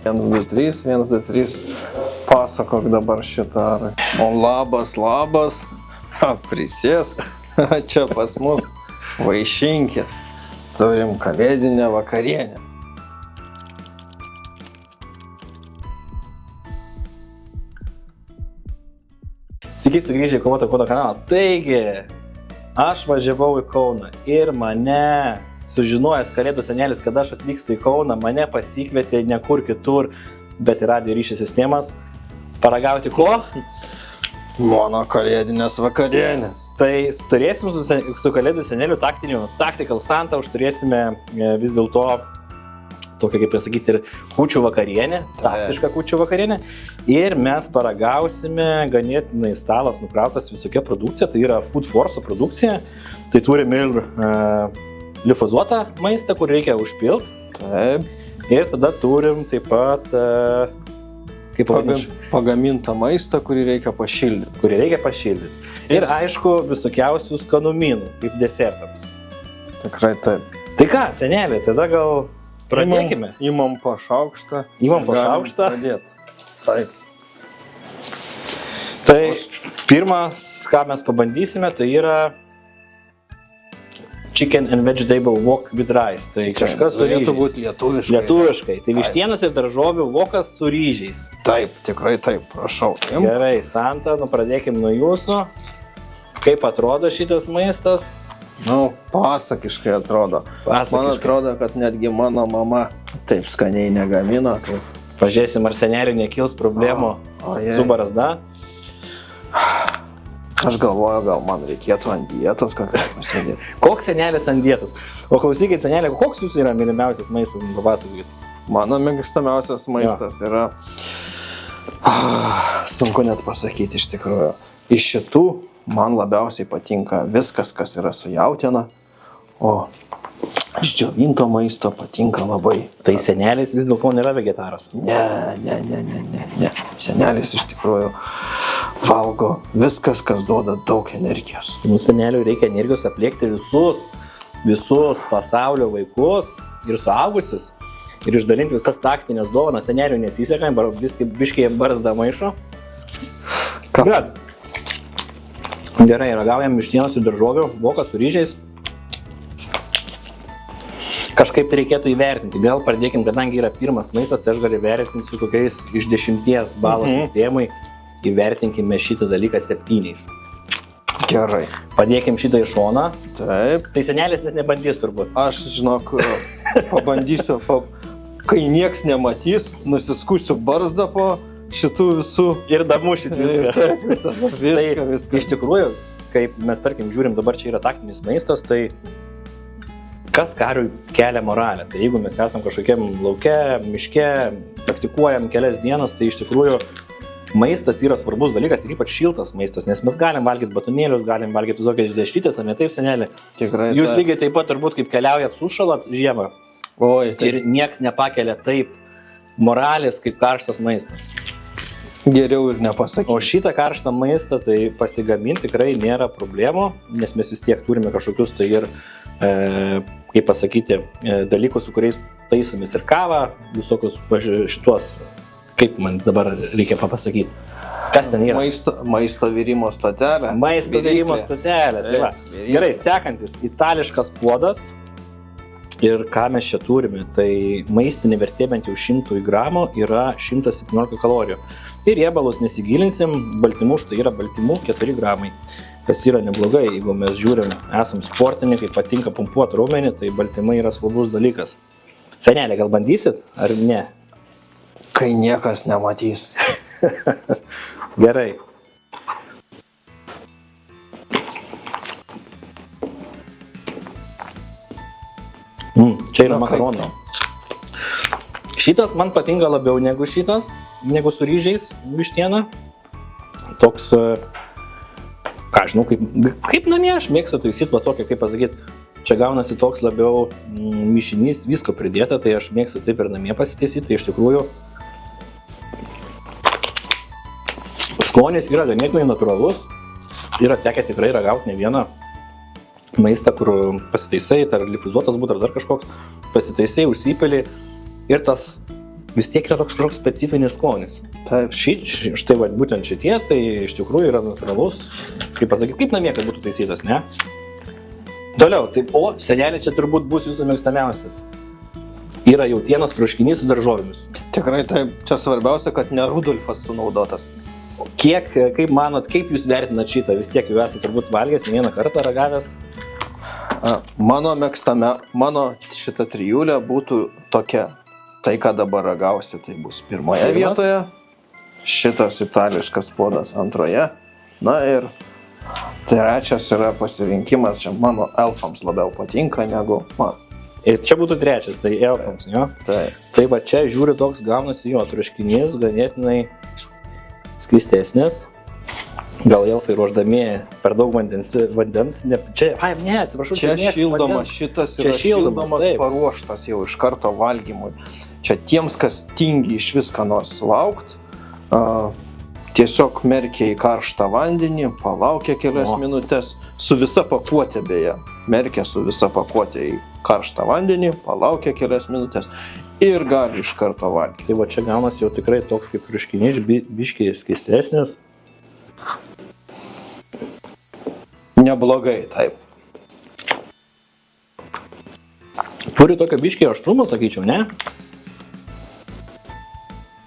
1, 2, 3, 1, 2, 3. Pasakok dabar šitą. O labas. Prisėsk. Čia pas mus vaišinkis. Turim kalėdinę vakarienę. Sveiki, sugrįžę į Kovoto Kodo kanalą. Taigi, aš važiavau į Kauną ir mane, sužinojęs Kalėdų senelis, kad aš atvykstu į Kauną, mane pasikvietė ne kur kitur, bet į radijo ryšio sistemas. Paragauti ko? Mano kalėdinės vakarienės. Tai turėsim su Kalėdų seneliu taktiniu Tactical Santa, užturėsime vis dėlto tokia, kaip pasakyti, ir kūčių vakarienė, taktiška kūčių vakarienė. Ir mes paragausime ganėtinai stalas nukrautas visokia produkcija, tai yra Food Force produkcija. Tai turim ir lifozuotą maistą, kur reikia užpilt. Taip. Ir tada turim taip pat pagamintą maistą, kurį reikia pašildyti. Ir aišku, visokiausių skanumynų, kaip desertams. Tikrai taip. Tai ką, senelė, tada gal pradėkime. Imam po šaukštą. Pradėt. Taip. Tai pirmas, ką mes pabandysime, tai yra Chicken and Vegetable Wok with Rice. Tai kažkas su ryžiais. Turėtų būti lietuviškai. Tai vištienos ir daržovių vokas su ryžiais. Taip, tikrai taip, prašau. Gerai, Santa, pradėkim nuo jūsų. Kaip atrodo šitas maistas? Pasakiškai atrodo. Man atrodo, kad netgi mano mama taip skaniai negamino. Pažiūrėsim, ar seneliui nekils problemų su barzda. Aš galvoju, gal man reikėtų ant dietos kokios pasėdėti. Koks senelis ant dietos? O klausykit, senelė, koks jūsų yra mylimiausias maistas, papasakokit? Mano mėgstamiausias maistas yra... Sunku net pasakyti iš tikrųjų. Iš šitų man labiausiai patinka viskas, kas yra su jautiena, o iš džiovinto maisto patinka labai. Tai senelis vis dėlto nėra vegetaras? Ne. Senelis iš tikrųjų valgo viskas, kas duoda daug energijos. Seneliui reikia energijos apliekti visus pasaulio vaikus ir suaugusius ir išdalinti visas taktinės dovanas. Seneliui nesiseka, biškiai barzda maišo. Bet gerai, ragaujam vištienos ir daržovių, vokas su ryžiais. Kažkaip tai reikėtų įvertinti. Gal pradėkim, kadangi yra pirmas maistas, tai aš galiu įvertinti su kokiais iš 10 balų sistemai. Įvertinkime šitą dalyką 7. Gerai. Padėkim šitą į šoną. Taip. Tai senelis net nebandys turbūt. Aš, žinok, pabandysiu, kai nieks nematys, nusiskusiu barzdą po šitų visų. Ir damušit viską. Taip, viską. Iš tikrųjų, kaip mes, tarkim, žiūrim, dabar čia yra taktinis maistas, tai kas kariui kelia moralę? Tai jeigu mes esam kažkokiam lauke, miške, praktikuojam kelias dienas, tai iš tikrųjų maistas yra svarbus dalykas ir ypač šiltas maistas, nes mes galim valgyti batonėlius, galim valgyti visokias dešrytės, ar ne taip, senelė? Tikrai. Jūs lygiai taip pat turbūt kaip keliaujat sušalat žiemą. Oi, taip. Ir nieks nepakelia taip moralės kaip karštas maistas. Geriau ir nepasakyti. O šitą karštą maistą tai pasigaminti tikrai nėra problemų, nes mes vis tiek turime kažkokius tai ir, kaip pasakyti, dalykus, su kuriais taisomės ir kavą, visokius šituos. Kaip man dabar reikia papasakyti? Kas ten yra? Maisto virimo stotelė. Maisto virimo stotelė. Tai va. Gerai, sekantis, itališkas puodas. Ir ką mes čia turime? Tai maistinė vertė bent jau 100 gramų yra 117 kalorijų. Ir riebalus nesigilinsim, baltymų, štai yra baltymų 4 gramai. Kas yra neblogai, jeigu mes žiūrim, esam sportininkai, patinka pumpuoti raumenį, tai baltymai yra svarbus dalykas. Senelė, gal bandysit ar ne? Kai niekas nematys. Gerai. Čia yra makaronai. Šitas man patinka labiau negu šitas, negu su ryžiais vištiena. Toks, ką žinau, kaip namie aš mėgstu taisyti, va tokia, kaip pasakyti, čia gaunasi toks labiau mišinys, visko pridėta, tai aš mėgstu taip ir namie pasitaisyti, tai iš tikrųjų skonis yra ganėtinai natūralus, yra tekę tikrai ragauti ne vieną maistą, kur pasitaisai, ar lifuzuotas būtų, ar dar kažkoks, pasitaisai, užsipeli ir tas vis tiek yra toks kažkoks specifinis skonis. Taip. Štai va, būtent šitie, tai iš tikrųjų yra natūralus, kaip pasakyti, kaip namie, kad būtų taisytas, ne? Toliau, taip, o senelė čia turbūt bus jūsų mėgstamiausias. Yra jautienos troškinys su daržovėmis. Tikrai taip, čia svarbiausia, kad ne Rudolfas sunaudotas. Kaip manot, kaip jūs vertinat šitą? Vis tiek jau esate turbūt valgęs, ne vieną kartą ragavęs. Mano šita trijulė būtų tokia. Tai, ką dabar ragausi, tai bus pirmoje vietoje. Šitas itališkas puodas antroje. Na ir trečias yra pasirinkimas, čia mano elfams labiau patinka negu man. Ir čia būtų trečias, tai elfams, jo? Tai va čia žiūri toks gaunasi jo troškinys, ganėtinai skystesnis. Gal elfai ruoždami per daug vandens, atsiprašau, čia šildomas, šitas yra šildomas paruoštas jau iš karto valgymui. Čia tiems, kas tingi iš viską nors laukt, tiesiog merkia į karštą vandenį, palaukia kelias minutės, su visa pakuotė beje, merkia su visa pakuotė į karštą vandenį, palaukia kelias minutės ir gali iš karto valgyti. Tai va čia gaunas jau tikrai toks kaip troškinys, biškiai skystesnis. Neblogai, taip. Turi tokio biškį aštrumą, sakyčiau, ne?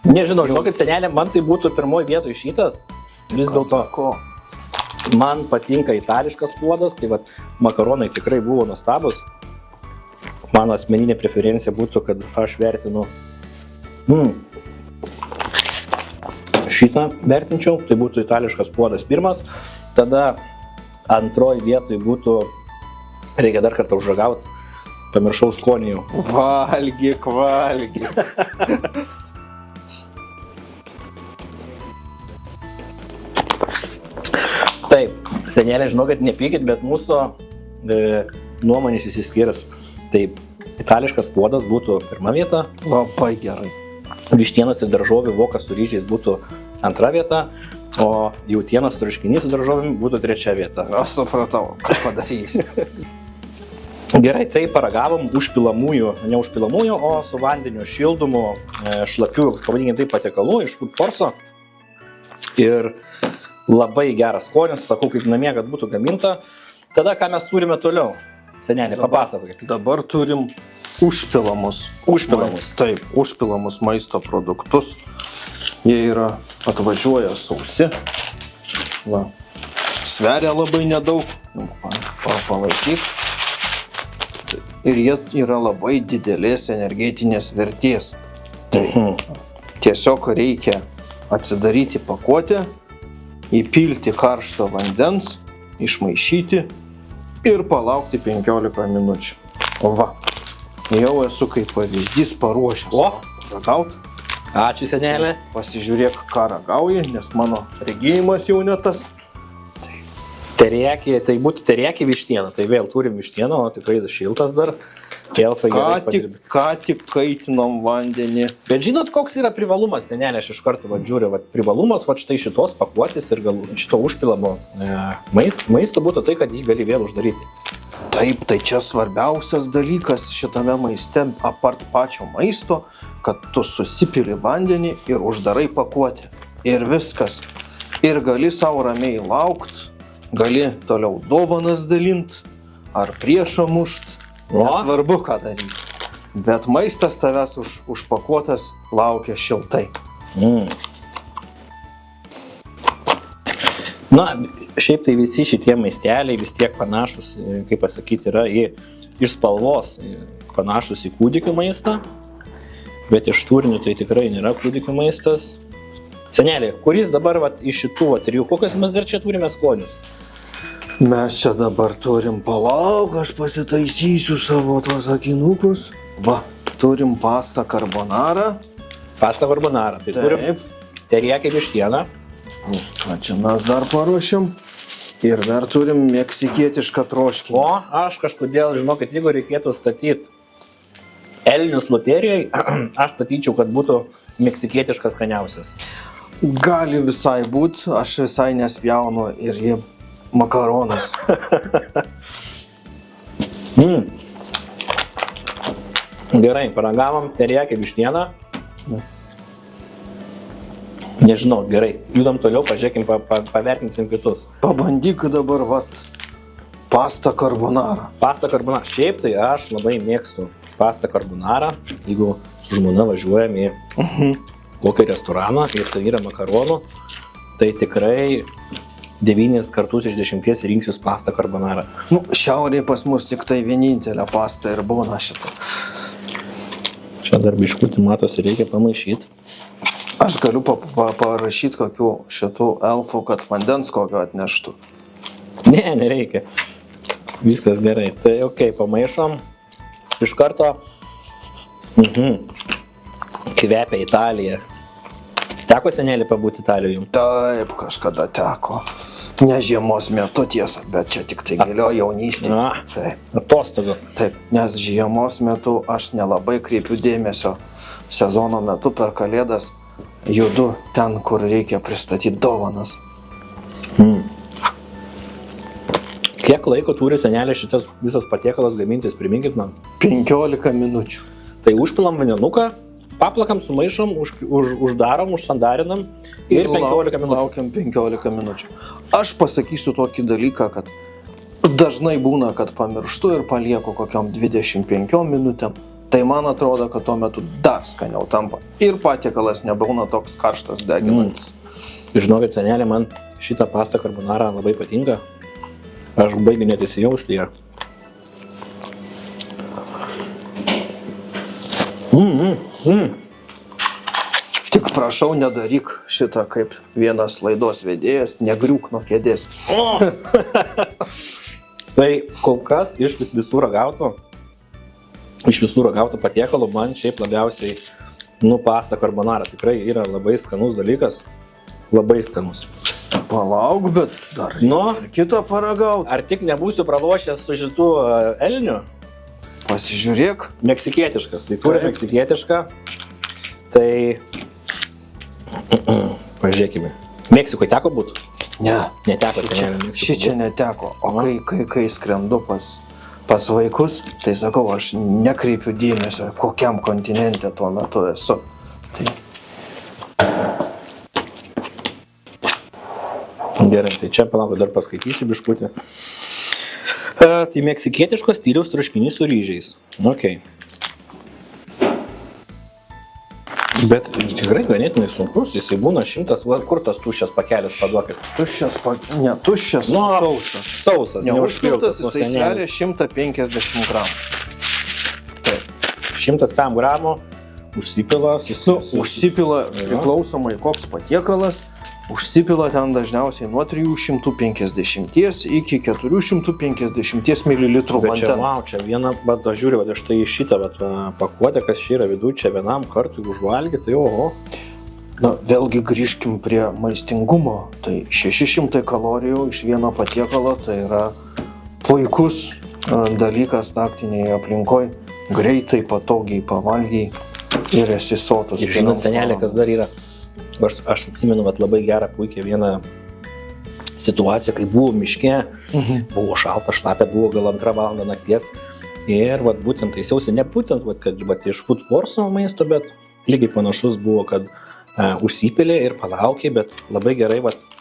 Nežinau, žinokit, senelė, man tai būtų pirmoji vietoje šitas. Vis dėlto man patinka itališkas puodas, tai vat makaronai tikrai buvo nuostabus. Mano asmeninė preferencija būtų, kad aš vertinu šitą vertinčiau, tai būtų itališkas puodas pirmas. Tada antroji vietoj būtų, reikia dar kartą užragauti, pamiršau skonį jau. Valgyk. Taip, senelė, žinau, kad nepykit, bet mūsų nuomonės įsiskirs. Taip, itališkas puodas būtų pirma vieta. Labai gerai. Vištienos ir daržovių vokas su ryžiais būtų antra vieta. O jautienos troškinys su daržovėmis būtų trečia vieta. Aš supratau, ką padarysi. Gerai, tai paragavom ne užpilamųjų, o su vandeniu šildomų šlapių, pavadinkime tai patiekalų iš Food Force. Ir labai geras skonis, sakau, kaip namie, kad būtų gaminta. Tada, ką mes turime toliau? Senelė, papasakokit. Dabar turim užpilamus. Taip, užpilamus maisto produktus. Jie atvažiuoja sausi, sveria labai nedaug, palaikyk. Ir jie yra labai didelės energetinės vertės. Tai tiesiog reikia atsidaryti pakuotę, įpilti karšto vandens, išmaišyti ir palaukti 15 minučių. Jau esu kaip pavyzdys paruošęs. Ragaut. Ačiū, senelė. Pasižiūrėk, ką ragauji, nes mano regėjimas jau ne tas. Teriaki, tai būtų teriaki vištiena. Tai vėl turim vištieną, o tikrai šiltas dar. Ką tik kaitinom vandenį. Bet žinot, koks yra privalumas, senelė, aš iš karto žiūriu. Privalumas štai šitos pakuotės ir šito užpilamo maisto būtų tai, kad jį gali vėl uždaryti. Taip, tai čia svarbiausias dalykas šitame maiste, apart pačio maisto, kad tu susipili vandenį ir uždarai pakuotę. Ir viskas. Ir gali savo ramiai laukt, gali toliau dovanas dalint, ar priešą mušt. Nesvarbu, ką darys. Bet maistas tavęs užpakuotas laukia šiltai. Na, šiaip tai visi šitie maisteliai vis tiek panašus, kaip pasakyti, yra iš spalvos panašus į kūdikių maistą, bet iš turinių tai tikrai nėra kūdikių maistas. Senelė, kuris dabar iš šitų trijų, kokias mes dar čia turime skonis? Mes čia dabar turim, palauk, aš pasitaisysiu savo tos akinukus. Turim pastą carbonara. Pastą carbonara, tai turim teriaki vištieną. Čia mes dar paruošiam. Ir dar turim meksikietišką troškinį. O, aš kažkodėl, žinokit, jeigu reikėtų statyti elnius loterijai, aš statyčiau, kad būtų meksikietiškas skaniausias. Gali visai būt, aš visai nespjaunu ir jie makaronas. Gerai, paragavom teriaki vištieną. Nežinau, gerai. Judam toliau, pažiūrėkim, pavertinsim kitus. Pabandyk dabar, pasta carbonara. Pasta carbonara. Šiaip tai aš labai mėgstu pasta carbonara, jeigu su žmona važiuojam į kokį restoraną ir tai yra makaronų, tai tikrai 9 kartus iš 10 rinksius pasta carbonara. Šiaurėje pas mus tik tai vienintelė pasta ir būna šitą. Čia dar biškutį matosi, reikia pamaišyti. Aš galiu parašyti kokių šitų elfų, kad vandens kokio atneštų. Ne, nereikia. Viskas gerai. Tai okei, pamaišom. Iš karto kvepia Italija. Teko senelį pabūti Italijoje? Taip, kažkada teko. Ne žiemos metu tiesa, bet čia tik tai gilio jaunystė. Taip. Atostogų. Taip, nes žiemos metu aš nelabai kreipiu dėmesio. Sezono metu per Kalėdas judu ten, kur reikia pristatyti dovanas. Kiek laiko turi senelė šitas visas patiekalas gamintis, priminkit man? 15 minučių. Tai užpilam vandenuką, paplakam, sumaišom, uždarom, užsandarinam ir 15 minučių. Laukiam 15 minučių. Aš pasakysiu tokį dalyką, kad dažnai būna, kad pamirštu ir palieku kokiam 25 minutėm. Tai man atrodo, kad tuo metu dar skaniau tampa. Ir patiekalas nebūna toks karštas, deginantis. Žinokit, senelė, man šitą pastą carbonara labai patinka. Aš baigiu net įsijausti ją. Tik prašau, nedaryk šitą kaip vienas laidos vedėjas, negriūk nuo kėdės. Tai kol kas iš visų ragautų patiekalų man šiaip labiausiai pasta carbonara. Tikrai yra labai skanus dalykas. Labai skanus. Palauk, bet dar kitą paragaut. Ar tik nebūsiu pralošęs su šitų elniu? Pasižiūrėk. Meksikietiškas. Tai turi meksikietišką. Tai pažiūrėkime. Meksikoje teko būti? Ne. Neteko senelė. Šičia neteko. O kai skrendu pas vaikus, tai sakau, aš nekreipiu dėmesio, kokiam kontinente tuo metu esu. Gerai, tai čia palauk, dar paskaitysiu biškutį. Tai meksikietiškos stiliaus troškinys su ryžiais. Okei. Bet tikrai ganėtinai sunkus, jisai būna 100, kur tas tuščias pakelis paduokit? Tuščias, sausas. Sausas, neužpiltas, jisai sveria 150 gramų. Taip. 105 gramų užsipila. Užsipila priklausomai koks patiekalas. Užsipila ten dažniausiai nuo 350 iki 450 ml vandens. Čia vieną, bet aš žiūriu, aš tai šitą pakuotę, kas čia yra vidų, čia vienam kartui užvalgyti, tai oho. Vėlgi grįžkim prie maistingumo. Tai 600 kalorijų iš vieno patiekalo, tai yra puikus dalykas taktinėje aplinkoje. Greitai, patogiai pavalgiai ir esi sotus. Ir žinot, senelė, kas dar yra? Aš atsimenu labai gerą, puikiai vieną situaciją, kai buvo miške, buvo šalta, šlapia, buvo gal 2 valandą nakties ir būtent taisiausi, ne būtent, kad iš food force maisto, bet lygiai panašus buvo, kad užsipilė ir palaukė, bet labai gerai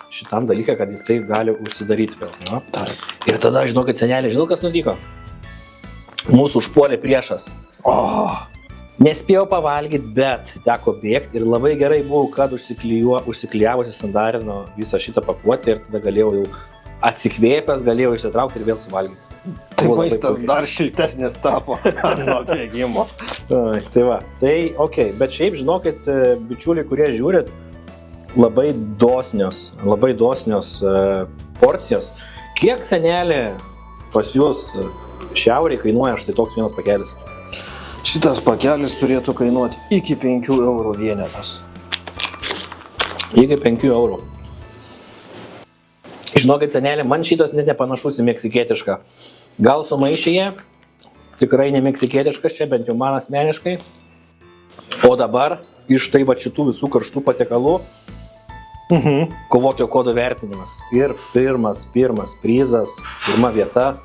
šitam dalyką, kad jisai gali užsidaryti vėl. Ir tada, žinokit, senelė, žinau, kas nutiko? Mūsų užpuolė priešas. Nespėjau pavalgyti, bet teko bėgti ir labai gerai buvo, kad užsiklijavusi sandarino visą šitą pakuotę ir tada galėjau jau atsikvėpęs, galėjau išsitraukti ir vėl suvalgyti. Tai maistas dar šiltesnis tapo nuo bėgimo. Tai okei, bet šiaip žinokit, bičiuliai, kurie žiūrit, labai dosnios porcijos. Kiek senelė pas jūs šiaurėje kainuoja štai toks vienas pakelis? Šitas pakelis turėtų kainuoti iki 5 eurų vienetas. Iki 5 eurų. Žinokit, senelė, man šitas net nepanašus į meksikietišką. Gal sumaišė jie, tikrai ne meksikietiškas čia, bent jau man asmeniškai. O dabar iš tai šitų visų karštų patiekalų kovotojo kodo vertinimas. Ir pirmas prizas, pirma vieta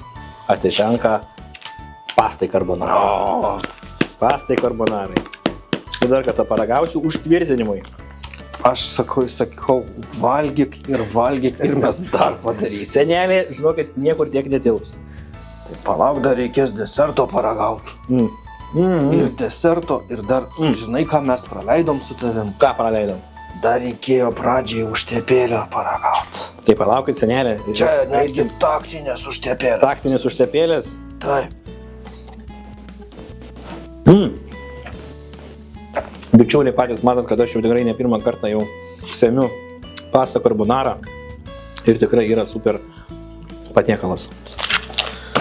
atitenka pastai carbonara. Pastai carbonarai. ir dar kartą paragausiu užtvirtinimui. Aš sakau, valgyk ir mes dar padarysim. Senelė, žinokit, niekur tiek netilps. Tai palauk, dar reikės deserto paragauti. Ir deserto, ir dar, žinai, ką mes praleidom su tavim? Ką praleidom? Dar reikėjo pradžiai užtepėlę paragauti. Tai palaukit, senelė. Čia netgi taktinės užtepėlės. Taktinės užtepėlės. Taip. Bičiuliai patys matot, kad aš jau tikrai ne pirmą kartą jau semiu pastą carbonara ir tikrai yra super patiekalas.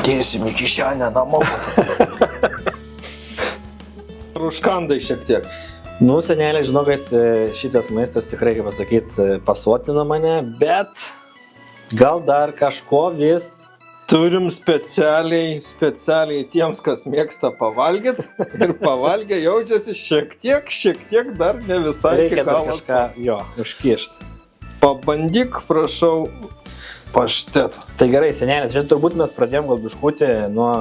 Dėsim į kišenę namo. Užkandai šiek tiek. Nu, senelė, žinau, kad šitas maistas tikrai, kaip pasakyti, pasotina mane, bet gal dar kažko vis... Turim specialiai tiems, kas mėgsta pavalgyti ir pavalgę jaučiasi šiek tiek dar ne visai reikia iki galo. Kažką, jo, užkišti. Pabandyk, prašau, paštetą. Tai gerai, senelė, čia turbūt mes pradėjom gal biškutį nuo,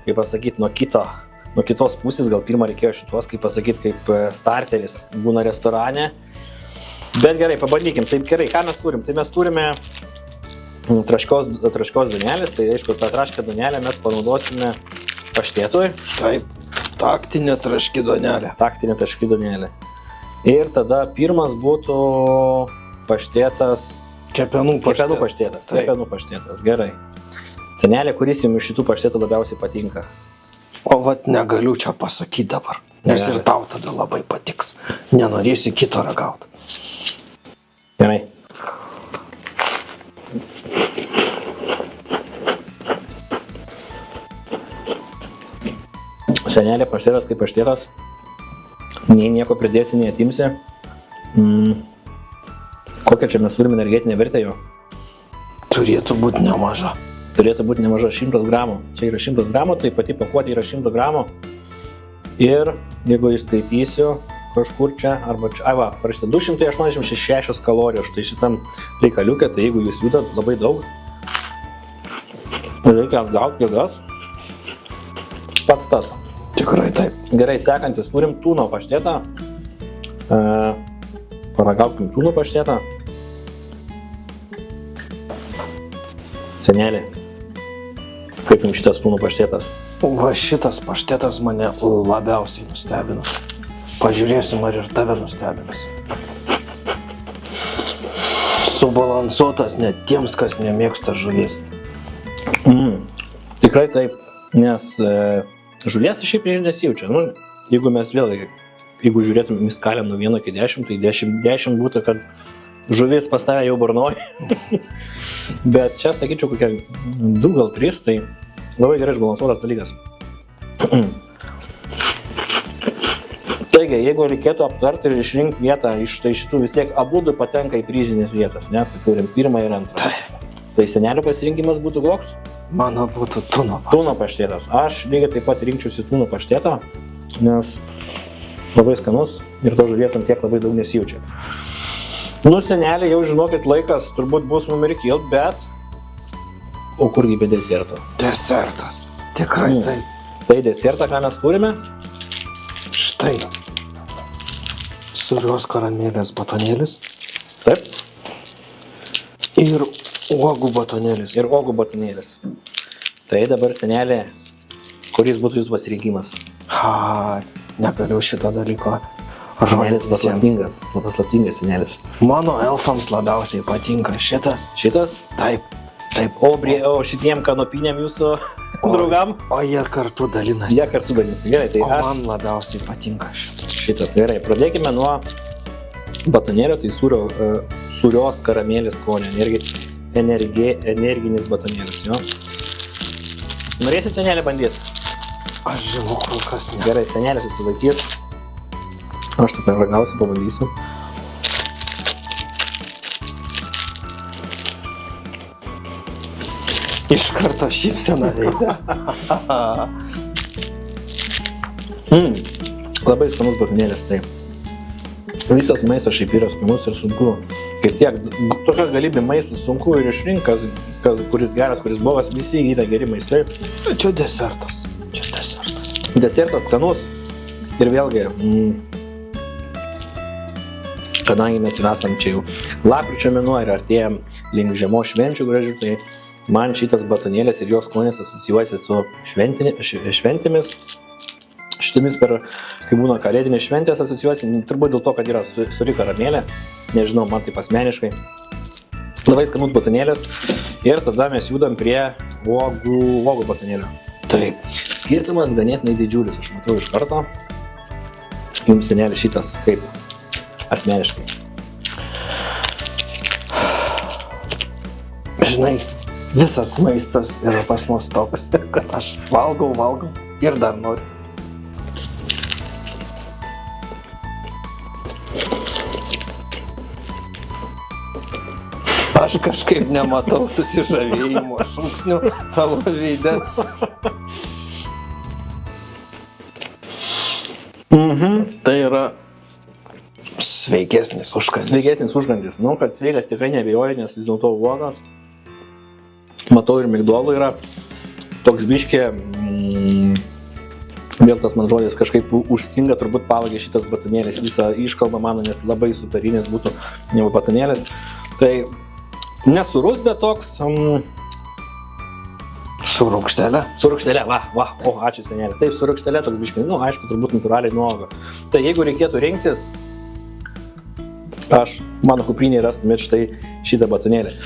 kaip pasakyti, nuo kitos pusės, gal pirmą reikėjo šitos, kaip pasakyti, kaip starteris būna restorane. Bet gerai, pabandykim. Taip gerai, ką mes turim? Tai mes turime traškios duonelės, tai aišku, tą traškę duonelę mes panaudosime paštetui. Taip, taktinė traški duonelė. Taktinė traški duonelė. Ir tada pirmas būtų paštetas. Kepenų paštetas. Kepenų paštetas, gerai. Senelė, kuris jums iš šitų paštetų labiausiai patinka? O vat negaliu čia pasakyti dabar, nes ir tau tada labai patiks. Nenorėsi kito ragauti. Gerai. Senelė, paštetas kaip paštetas. Nei nieko pridėsi, nei atimsi. Kokią čia mes turime energetinę vertę jo? Turėtų būti nemaža. Turėtų būti nemaža 100 gramų. Čia yra 100 gramų, tai pati pakuotė yra 100 gramų. Ir jeigu įskaitysiu kažkur čia, arba čia, va, parašyta 286 kalorijos. Štai šitam reikaliukė, tai jeigu jūs judat labai daug, reikia atgauti jėgas. Pats tas. Tikrai taip. Gerai, sekantis, turim tūno paštetą. Paragaukim tūno paštetą. Senelė, kaip jums šitas tūno paštetas? Va šitas paštetas mane labiausiai nustebino. Pažiūrėsim, ar ir tave nustebins. Subalansuotas net tiems, kas nemėgsta žuvies. Tikrai taip, nes žuvies šiaip nesijaučia. Nu, jeigu mes vėlgi, jeigu žiūrėtume į skalę nuo 1 iki 10, tai 10 būtų, kad žuvis pas tave jau burnoja. Bet čia, sakyčiau, kokie 2 gal 3, tai labai gerai išbalansuotas dalykas. Taigi, jeigu reikėtų aptarti ir išrinkti vietą, iš tai šitų vis tiek abudu patenka į prizinės vietas, ne? Tai turim pirmą ir antrą. Tai senelio pasirinkimas būtų koks? Mano būtų tūno paštetas. Tūno paštetas. Aš lygiai taip pat rinkčiausi tūno paštetą, nes labai skanus ir to žuvies ant tiek labai daug nesijaučia. Nu, senelė, jau žinokit, laikas turbūt bus mum ir kilt, bet... O kurgi be deserto? Desertas. Tikrai taip. Tai desertą, ką mes turime? Štai. Sūrios karamelės batonėlis. Taip. Ir uogų batonėlis. Ir uogų batonėlis. Tai dabar, senelė, kuris būtų jūsų pasirinkimas? Negaliu šitą dalyko. Senelis paslaptingas. Paslaptingas senelis. Mano elfams labiausiai patinka šitas. Šitas? Taip. O šitiem kanopiniam jūsų draugam? O jie kartu dalinasi. Jie kartu dalinasi. Gerai, tai man labiausiai patinka šitas. Šitas, gerai. Pradėkime nuo batonėlio, tai sūrios karamelės skonio. Energinis batonėlis, jo. Norėsit, senelė, bandyti? Aš žinau, kol kas ne. Gerai, senelė susilaikys. Aš taip ragausiu, pabandysiu. Iš karto šypsena veide. Labai skanus batonėlis, taip. Visas maistas šiaip yra skanus ir sunku. Ir tiek, tokia galybė maistas sunku ir išrink, kuris geras, kuris blogas, visi yra geri maistai. Čia desertas. Desertas skanus ir vėlgi kadangi mes jau esam čia jau lapkričio mėnuo ir artėjam link žiemos švenčių gražių, tai man šitas batonėlis ir jos skonis asocijuojasi su šventėmis. Šitomis per, kai būna kalėdinės šventės, asocijuojasi turbūt dėl to, kad yra suri karamelė. Nežinau, man taip asmeniškai. Labai skanus batonėlis. Ir tada mes judam prie uogų batonėlio. Tai skirtumas ganėtinai didžiulis, aš matau iš karto. Jums senelė šitas kaip asmeniškai. Žinai, visas maistas yra pas mus toks, kad aš valgau ir dar noriu. Aš kažkaip nematau susižavėjimo šūksnių tavo veide. Tai yra sveikesnis užkandis. Sveikesnis užkandis. Nu, kad sveikas tikrai neabejoju, nes vis dėlto uogos. Matau ir migdolų yra. Toks biškė, vėl tas man žodis kažkaip užstinga, turbūt pavalgė šitas batonėlis. Visą iškalbą mano, nes labai superinis būtų negu batonėlis. Tai nesurus, bet toks... Su rūgštelė? Su rūgštelė, va, ačiū senelė. Taip, su rūgštelė toks biškai, nu, aišku, turbūt natūraliai nuo uogo. Tai jeigu reikėtų rinktis, aš mano kuprinėje rastumėt štai šitą batonėlį.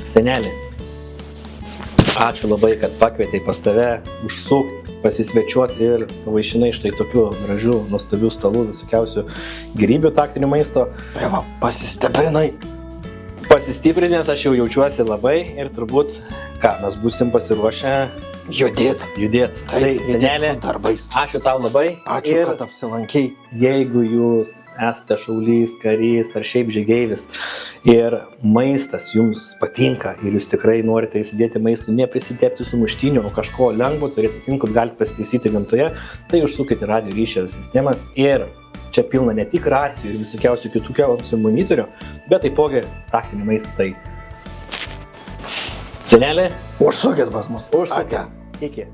Senelė, ačiū labai, kad pakvietei pas tave užsukti, pasisvečiuoti ir pavaišinai štai tokių gražių, nuostabių stalų, visokiausių gėrybių taktinių maisto. Va, pasistiprinai. Pasistiprinęs aš jau jaučiuosi labai ir turbūt, ką, mes būsim pasiruošę judėt. Tai senelė, ačiū tau labai. Ačiū, kad apsilankei. Jeigu jūs esate šaulys, karys ar šiaip žygeivis ir maistas jums patinka ir jūs tikrai norite įsidėti maistų, neprisitepti su muštiniu, o kažko lengvo, turėti atsiminti, kad galite pasitaisyti gamtoje, tai užsukite radio ryšio sistemas ir čia pilna ne tik racijų ir visokiausių kitų monitorių, bet taipogi taktinių maistų. Tai senelė, užsukit pas mus. užsukit. Iki.